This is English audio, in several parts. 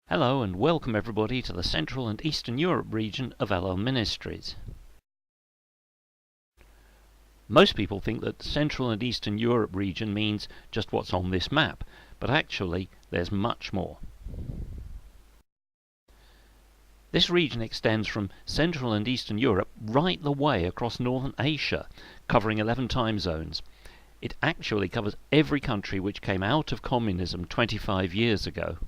Hello and welcome everybody to the Central and Eastern Europe region of Ellel Ministries. Most people think that Central and Eastern Europe region means just what's on this map, but actually there's much more. This region extends from Central and Eastern Europe right the way across Northern Asia, covering 11 time zones. It actually covers every country which came out of communism 25 years ago.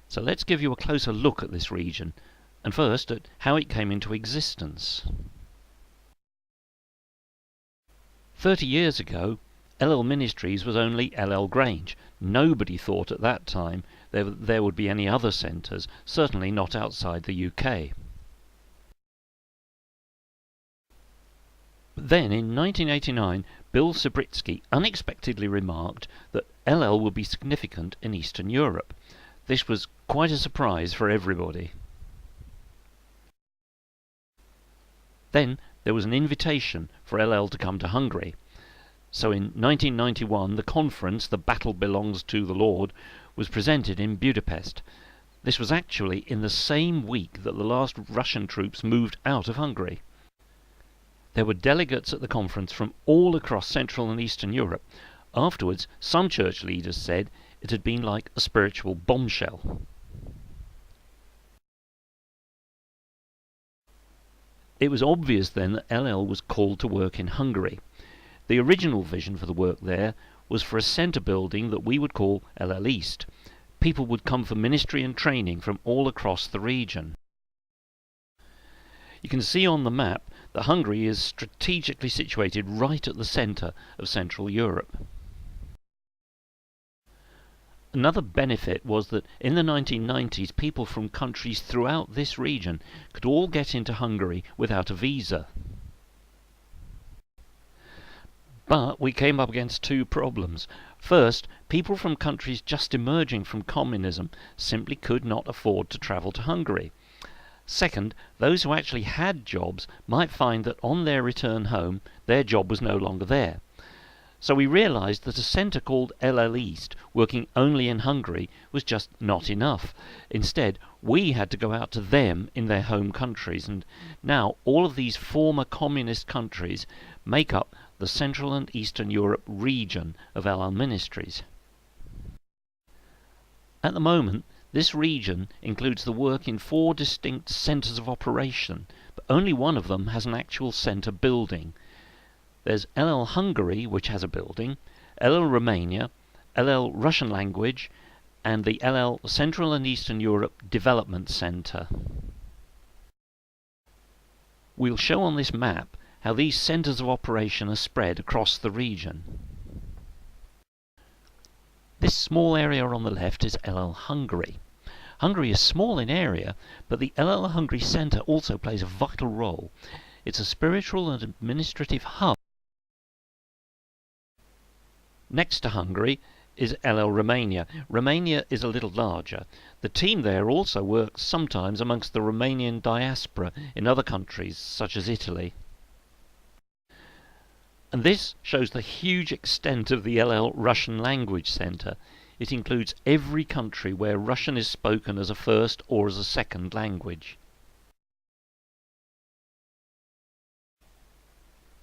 So let's give you a closer look at this region, and first at how it came into existence. 30 years ago, Ellel Ministries was only Ellel Grange. Nobody thought at that time there would be any other centres, certainly not outside the UK. But then, in 1989, Bill Subritsky unexpectedly remarked that Ellel would be significant in Eastern Europe. This was quite a surprise for everybody. Then there was an invitation for Ellel to come to Hungary. So in 1991 the conference, The Battle Belongs to the Lord, was presented in Budapest. This was actually in the same week that the last Russian troops moved out of Hungary. There were delegates at the conference from all across Central and Eastern Europe. Afterwards, some church leaders said it had been like a spiritual bombshell. It was obvious then that Ellel was called to work in Hungary. The original vision for the work there was for a centre building that we would call Ellel East. People would come for ministry and training from all across the region. You can see on the map that Hungary is strategically situated right at the centre of Central Europe. Another benefit was that in the 1990s people from countries throughout this region could all get into Hungary without a visa. But we came up against two problems. First, people from countries just emerging from communism simply could not afford to travel to Hungary. Second, those who actually had jobs might find that on their return home their job was no longer there. So we realised that a centre called Ellel East, working only in Hungary, was just not enough. Instead, we had to go out to them in their home countries, and now all of these former communist countries make up the Central and Eastern Europe region of Ellel Ministries. At the moment, this region includes the work in 4 distinct centres of operation, but only one of them has an actual centre building. There's Ellel Hungary, which has a building, Ellel Romania, Ellel Russian language, and the Ellel Central and Eastern Europe Development Centre. We'll show on this map how these centres of operation are spread across the region. This small area on the left is Ellel Hungary. Hungary is small in area, but the Ellel Hungary Centre also plays a vital role. It's a spiritual and administrative hub. Next to Hungary is Ellel Romania. Romania is a little larger. The team there also works sometimes amongst the Romanian diaspora in other countries, such as Italy. And this shows the huge extent of the Ellel Russian Language Centre. It includes every country where Russian is spoken as a first or as a second language.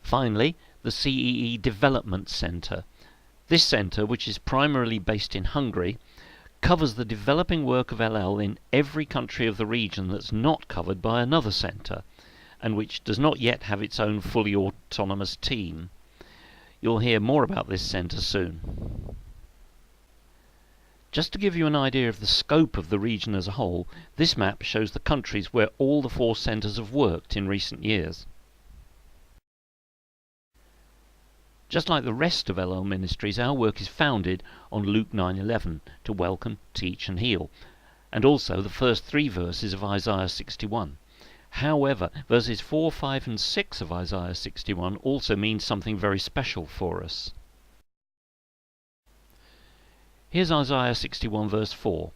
Finally, the CEE Development Centre. This centre, which is primarily based in Hungary, covers the developing work of Ellel in every country of the region that's not covered by another centre, and which does not yet have its own fully autonomous team. You'll hear more about this centre soon. Just to give you an idea of the scope of the region as a whole, this map shows the countries where all the 4 centres have worked in recent years. Just like the rest of Ellel Ministries, our work is founded on Luke 9:11, to welcome, teach and heal, and also the first 3 verses of Isaiah 61. However, verses 4, 5 and 6 of Isaiah 61 also mean something very special for us. Here's Isaiah 61 verse 4.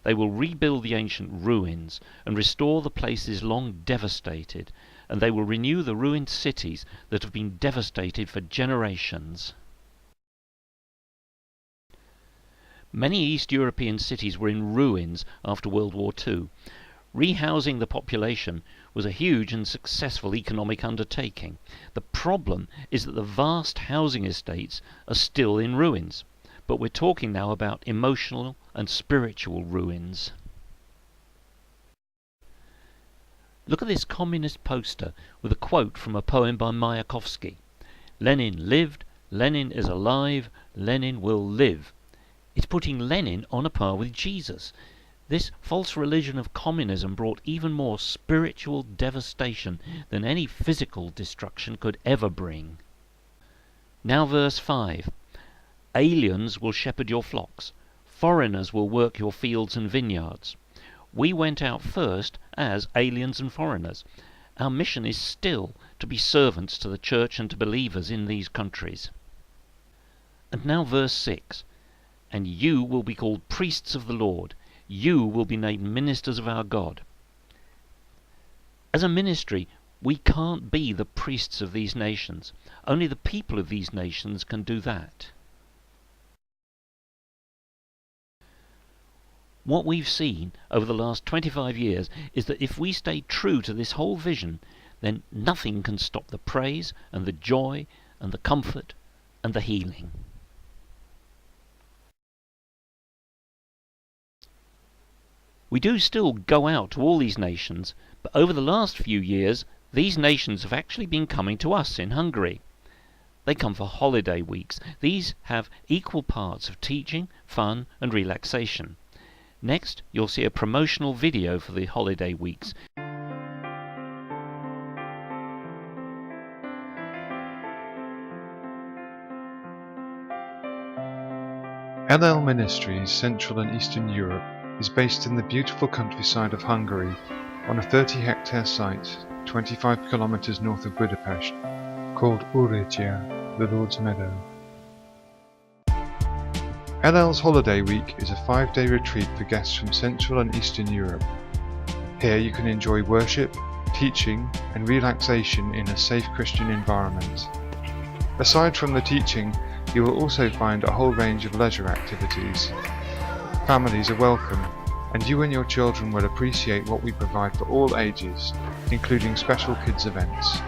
They will rebuild the ancient ruins and restore the places long devastated, and they will renew the ruined cities that have been devastated for generations. Many East European cities were in ruins after World War II. Rehousing the population was a huge and successful economic undertaking. The problem is that the vast housing estates are still in ruins. But we're talking now about emotional and spiritual ruins. Look at this communist poster with a quote from a poem by Mayakovsky. Lenin lived, Lenin is alive, Lenin will live. It's putting Lenin on a par with Jesus. This false religion of communism brought even more spiritual devastation than any physical destruction could ever bring. Now verse 5. Aliens will shepherd your flocks. Foreigners will work your fields and vineyards. We went out first as aliens and foreigners. Our mission is still to be servants to the church and to believers in these countries. And now verse 6. And you will be called priests of the Lord. You will be named ministers of our God. As a ministry, we can't be the priests of these nations. Only the people of these nations can do that. What we've seen over the last 25 years is that if we stay true to this whole vision, then nothing can stop the praise and the joy and the comfort and the healing. We do still go out to all these nations, but over the last few years, these nations have actually been coming to us in Hungary. They come for holiday weeks. These have equal parts of teaching, fun and relaxation. Next, you'll see a promotional video for the holiday weeks. Ellel Ministries, Central and Eastern Europe, is based in the beautiful countryside of Hungary on a 30-hectare site 25 kilometers north of Budapest, called Ellel, the Lord's Meadow. Ellel's Holiday Week is a 5-day retreat for guests from Central and Eastern Europe. Here you can enjoy worship, teaching and relaxation in a safe Christian environment. Aside from the teaching, you will also find a whole range of leisure activities. Families are welcome, and you and your children will appreciate what we provide for all ages, including special kids events.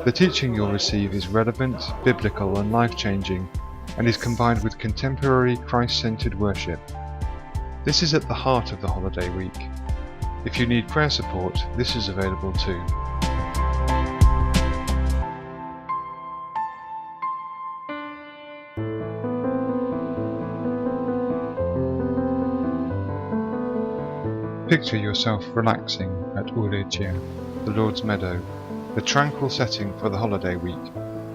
The teaching you'll receive is relevant, biblical and life-changing, and is combined with contemporary Christ-centered worship. This is at the heart of the holiday week. If you need prayer support, this is available too. Picture yourself relaxing at Ellel, the Lord's Meadow, the tranquil setting for the holiday week,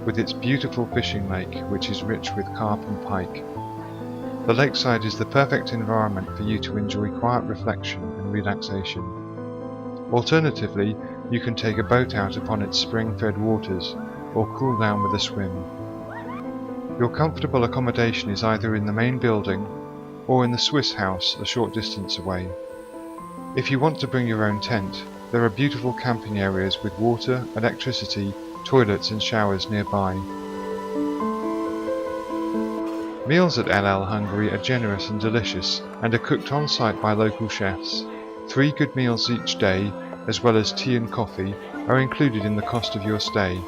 with its beautiful fishing lake which is rich with carp and pike. The lakeside is the perfect environment for you to enjoy quiet reflection and relaxation. Alternatively, you can take a boat out upon its spring-fed waters, or cool down with a swim. Your comfortable accommodation is either in the main building, or in the Swiss house a short distance away. If you want to bring your own tent, there are beautiful camping areas with water, electricity, toilets and showers nearby. Meals at Ellel, Hungary are generous and delicious and are cooked on site by local chefs. 3 good meals each day, as well as tea and coffee, are included in the cost of your stay.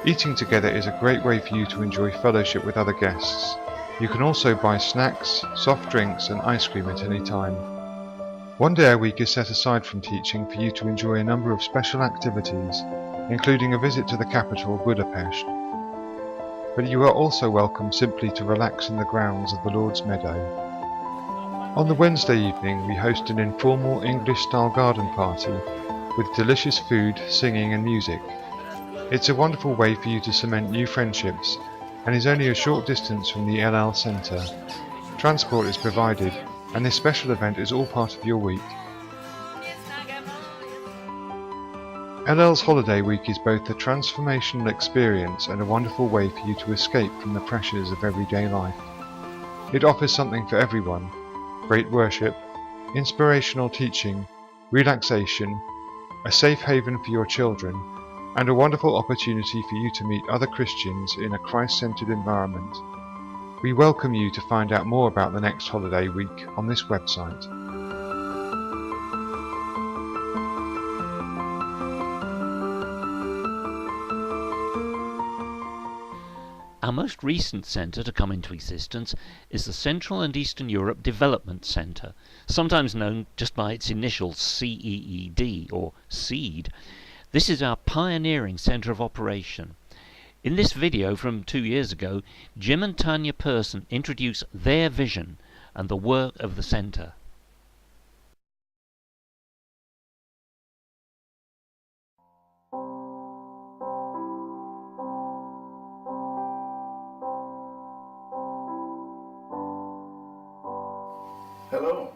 Eating together is a great way for you to enjoy fellowship with other guests. You can also buy snacks, soft drinks and ice cream at any time. 1 day a week is set aside from teaching for you to enjoy a number of special activities, including a visit to the capital, Budapest. But you are also welcome simply to relax in the grounds of the Lord's Meadow. On the Wednesday evening we host an informal English-style garden party with delicious food, singing and music. It's a wonderful way for you to cement new friendships and is only a short distance from the Ellel Centre. Transport is provided, and this special event is all part of your week. Ellel's Holiday Week is both a transformational experience and a wonderful way for you to escape from the pressures of everyday life. It offers something for everyone: great worship, inspirational teaching, relaxation, a safe haven for your children, and a wonderful opportunity for you to meet other Christians in a Christ-centered environment. We welcome you to find out more about the next holiday week on this website. Our most recent centre to come into existence is the Central and Eastern Europe Development Centre, sometimes known just by its initials CEED or SEED. This is our pioneering centre of operation. In this video from 2 years ago, Jim and Tanya Persson introduce their vision and the work of the centre. Hello.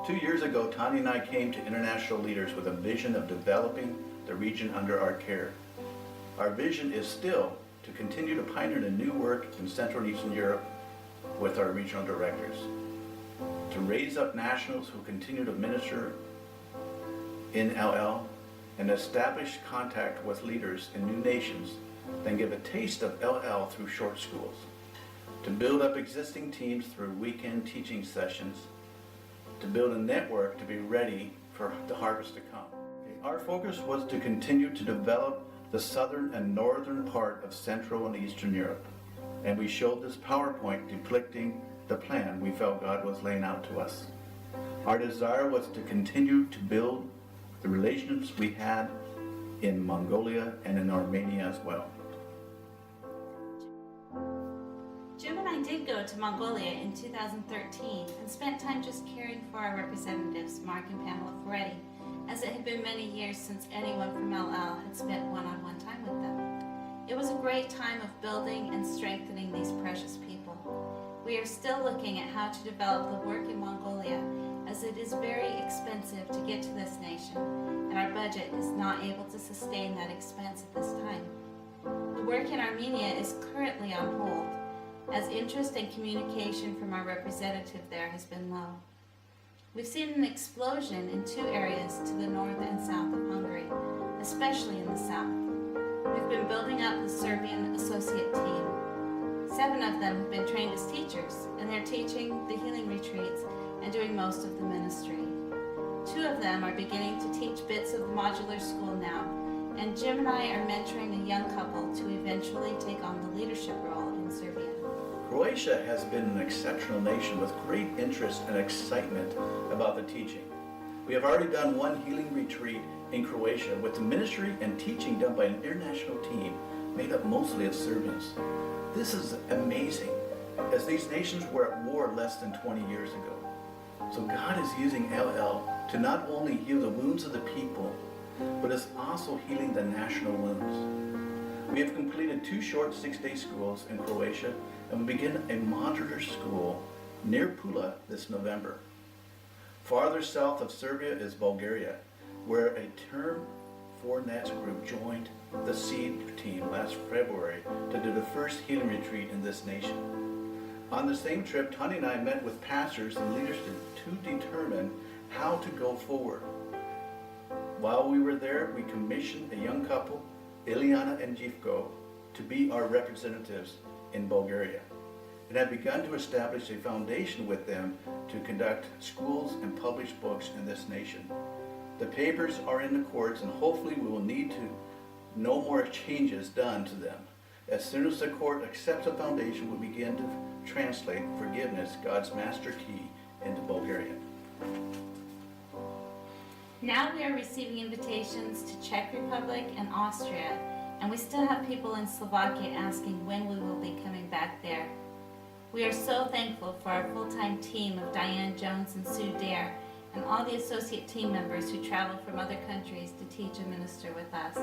2 years ago, Tanya and I came to international leaders with a vision of developing the region under our care. Our vision is still to continue to pioneer the new work in Central and Eastern Europe with our regional directors, to raise up nationals who continue to minister in Ellel and establish contact with leaders in new nations, then give a taste of Ellel through short schools, to build up existing teams through weekend teaching sessions, to build a network to be ready for the harvest to come. Our focus was to continue to develop the southern and northern part of Central and Eastern Europe, and we showed this PowerPoint depicting the plan we felt God was laying out to us. Our desire was to continue to build the relationships we had in Mongolia and in Armenia as well. Jim and I did go to Mongolia in 2013 and spent time just caring for our representatives, Mark and Pamela Ferretti, as it had been many years since anyone from Ellel had spent one-on-one time with them. It was a great time of building and strengthening these precious people. We are still looking at how to develop the work in Mongolia, as it is very expensive to get to this nation, and our budget is not able to sustain that expense at this time. The work in Armenia is currently on hold, as interest and communication from our representative there has been low. We've seen an explosion in 2 areas to the north and south of Hungary, especially in the south. We've been building up the Serbian associate team. 7 of them have been trained as teachers, and they're teaching the healing retreats and doing most of the ministry. 2 of them are beginning to teach bits of the modular school now, and Jim and I are mentoring a young couple to eventually take on the leadership role in Serbia. Croatia has been an exceptional nation with great interest and excitement about the teaching. We have already done 1 healing retreat in Croatia with the ministry and teaching done by an international team made up mostly of Serbians. This is amazing, as these nations were at war less than 20 years ago. So God is using Ellel to not only heal the wounds of the people, but is also healing the national wounds. We have completed 2 short 6-day schools in Croatia, and we begin a modular school near Pula this November. Farther south of Serbia is Bulgaria, where a Term 4 Nets group joined the SEED team last February to do the first healing retreat in this nation. On the same trip, Tanya and I met with pastors and leaders to determine how to go forward. While we were there, we commissioned a young couple, Ileana and Jivko, to be our representatives in Bulgaria, and have begun to establish a foundation with them to conduct schools and publish books in this nation. The papers are in the courts, and hopefully we will need to no more changes done to them. As soon as the court accepts the foundation, we'll begin to translate forgiveness, God's master key, into Bulgarian. Now we are receiving invitations to Czech Republic and Austria, and we still have people in Slovakia asking when we will be coming back there. We are so thankful for our full-time team of Diane Jones and Sue Dare, and all the associate team members who travel from other countries to teach and minister with us.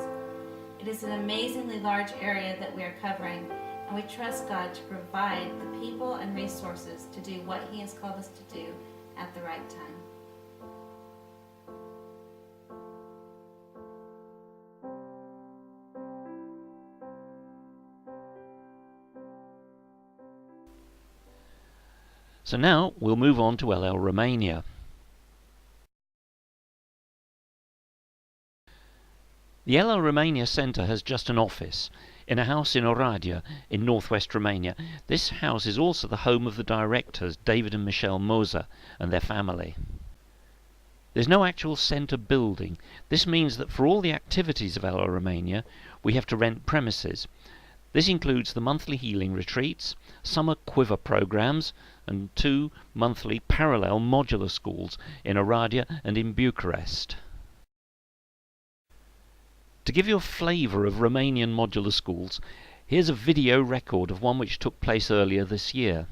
It is an amazingly large area that we are covering, and we trust God to provide the people and resources to do what He has called us to do at the right time. So now we'll move on to Ellel, Romania. The Ellel Romania Centre has just an office. in a house in Oradea in northwest Romania. This house is also the home of the directors David and Michelle Moser and their family. There's no actual centre building. This means that for all the activities of Ellel Romania, we have to rent premises. This includes the monthly healing retreats, summer quiver programs, and 2 monthly parallel modular schools in Oradea and in Bucharest. To give you a flavour of Romanian modular schools, here's a video record of one which took place earlier this year.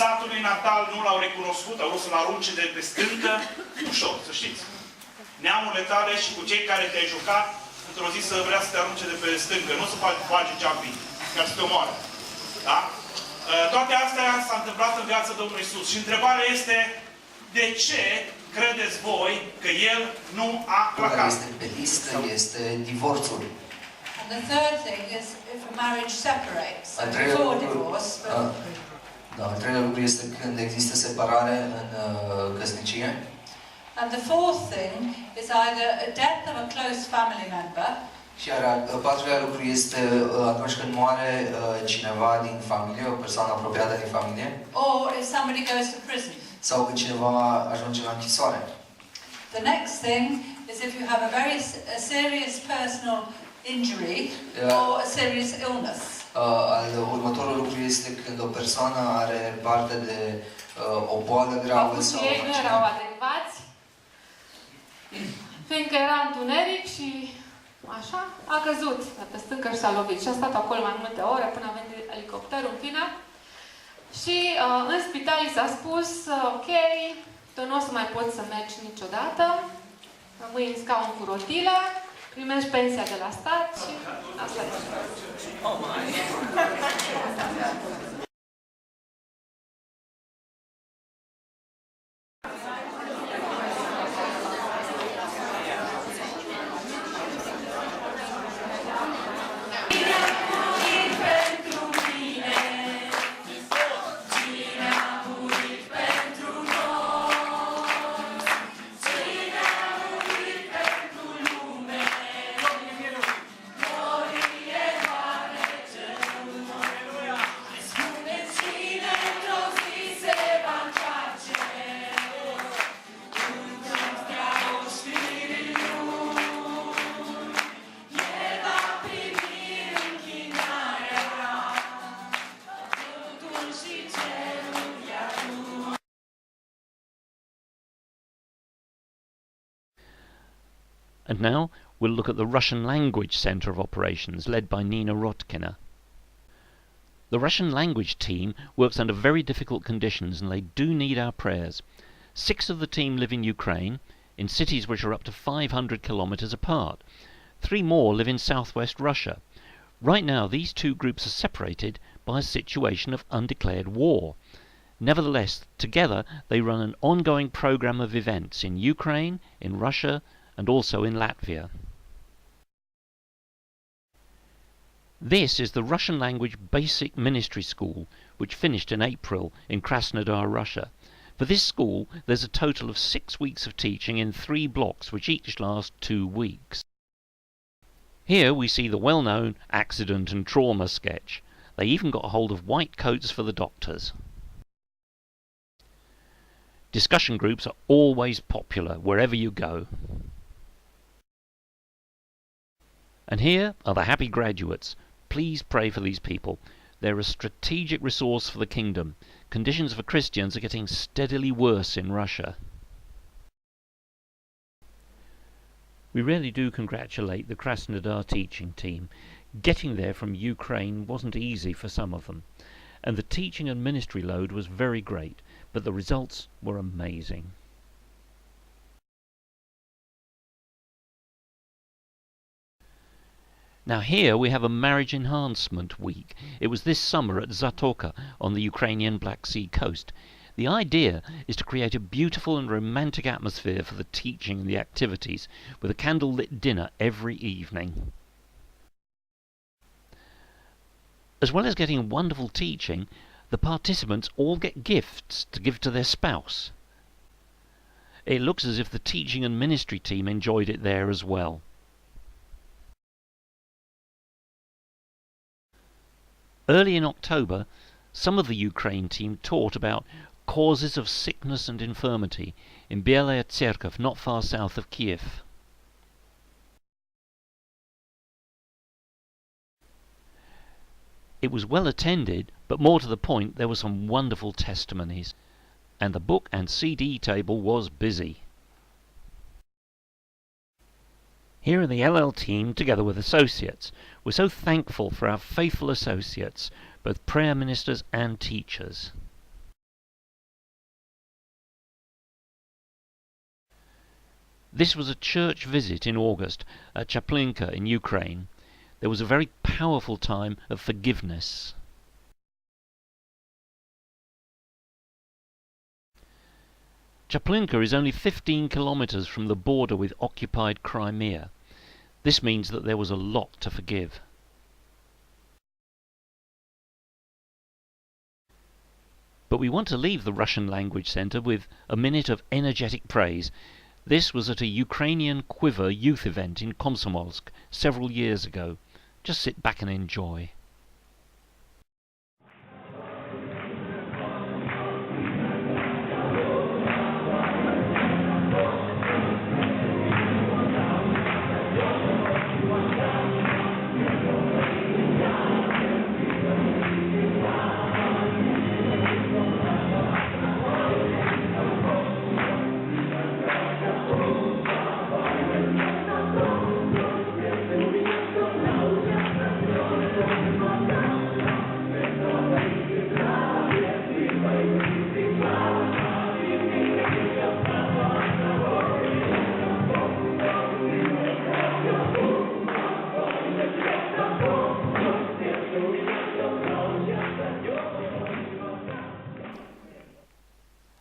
Satului natal nu l-au recunoscut, au vrut să-l arunce de pe stâncă, ușor, să știți. Neamurile tale și cu cei care te-ai jucat, într-o zi să vrea să te arunce de pe stâncă, nu să faci jumping, ca să te omoare. Da? Toate astea s-au întâmplat în viața Domnului Iisus. Și întrebarea este, de ce credeți voi că El nu a placat? Este pe listă, este divorțul. And the third thing is if a marriage separates, before divorce, but al treilea lucru este când există separare în căsnicie. And the fourth thing is either a death of a close family member. Și al patrulea lucru este atunci când moare cineva din familie, o persoană apropiată din familie. Or if somebody goes to prison. Sau când cineva ajunge la închisoare. The next thing is if you have a serious personal injury or a serious illness. Următorul lucru este când o persoană are parte de o boală gravă sau ei nu erau adecvați, fiindcă era întuneric și așa, a căzut de pe stâncă și s-a lovit. Și a stat acolo mai multe ore până a venit elicopterul în fine. Și în spital i s-a spus, ok, tu nu o să mai poți să mergi niciodată, rămâi în scaun cu rotilă, primești pensia de la stat și asta e. Oh my! And now we'll look at the Russian Language Centre of Operations, led by Nina Rotkina. The Russian language team works under very difficult conditions, and they do need our prayers. 6 of the team live in Ukraine, in cities which are up to 500 kilometers apart. 3 more live in southwest Russia. Right now, these 2 groups are separated by a situation of undeclared war. Nevertheless, together they run an ongoing program of events in Ukraine, in Russia, and also in Latvia. This is the Russian language basic ministry school, which finished in April in Krasnodar, Russia. For this school, there's a total of 6 weeks of teaching in 3 blocks, which each last 2 weeks. Here we see the well-known accident and trauma sketch. They even got hold of white coats for the doctors. Discussion groups are always popular wherever you go. And here are the happy graduates. Please pray for these people. They're a strategic resource for the kingdom. Conditions for Christians are getting steadily worse in Russia. We really do congratulate the Krasnodar teaching team. Getting there from Ukraine wasn't easy for some of them, and the teaching and ministry load was very great, but the results were amazing. Now here we have a marriage enhancement week. It was this summer at Zatoka on the Ukrainian Black Sea coast. The idea is to create a beautiful and romantic atmosphere for the teaching and the activities, with a candle-lit dinner every evening. As well as getting wonderful teaching, the participants all get gifts to give to their spouse. It looks as if the teaching and ministry team enjoyed it there as well. Early in October, some of the Ukraine team taught about causes of sickness and infirmity in Bielaya Tserkov, not far south of Kiev. It was well attended, but more to the point, there were some wonderful testimonies, and the book and CD table was busy. Here in the Ellel team, together with associates, we're so thankful for our faithful associates, both prayer ministers and teachers. This was a church visit in August at Chaplinka in Ukraine. There was a very powerful time of forgiveness. Chaplinka is only 15 kilometers from the border with occupied Crimea. This means that there was a lot to forgive. But we want to leave the Russian Language Center with a minute of energetic praise. This was at a Ukrainian Quiver youth event in Komsomolsk several years ago. Just sit back and enjoy.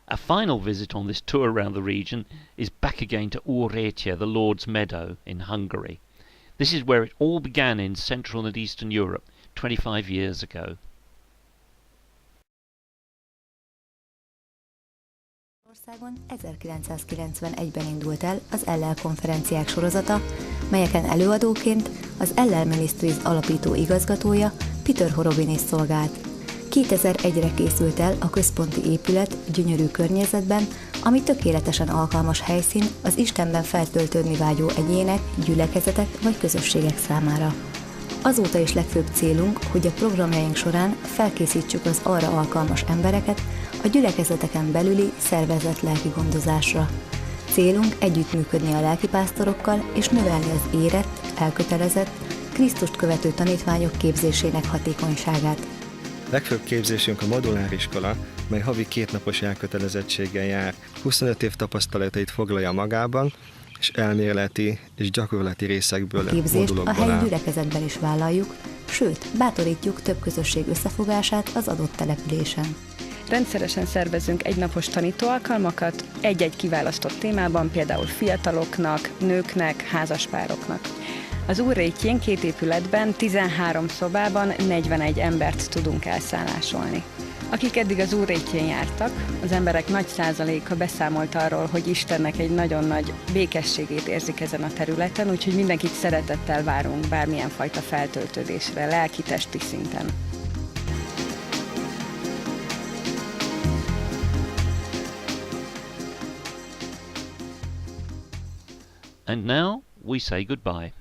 Our final visit on this tour around the region is back again to Uretia, the Lord's Meadow in Hungary. This is where it all began in Central and Eastern Europe 25 years ago. Országon 1991-ben indult el az Ellel konferenciák sorozata, melyeken előadóként az Ellel Ministries alapító igazgatója Peter Horobinis szolgált. 2001-re készült el a központi épület gyönyörű környezetben, ami tökéletesen alkalmas helyszín az Istenben feltöltődni vágyó egyének, gyülekezetek vagy közösségek számára. Azóta is legfőbb célunk, hogy a programjaink során felkészítsük az arra alkalmas embereket a gyülekezeteken belüli szervezett lelki gondozásra. Célunk együttműködni a lelkipásztorokkal és növelni az érett, elkötelezett, Krisztust követő tanítványok képzésének hatékonyságát. Legfőbb képzésünk a moduláriskola, mely havi 2 napos elkötelezettséggel jár. 25 év tapasztalatait foglalja magában, és elméleti és gyakorlati részekből, modulokból a helyi gyülekezetben is vállaljuk, sőt, bátorítjuk több közösség összefogását az adott településen. Rendszeresen szervezünk egynapos tanítóalkalmakat, egy-egy kiválasztott témában, például fiataloknak, nőknek, házaspároknak. Az Úrrétjén 2 épületben, 13 szobában 41 embert tudunk elszállásolni. Akik eddig az Úrrétjén jártak, az emberek nagy százaléka beszámolt arról, hogy Istennek egy nagyon nagy békességét érzik ezen a területen, úgyhogy mindenkit szeretettel várunk bármilyen fajta feltöltődésre, lelki-testi szinten. And now we say goodbye.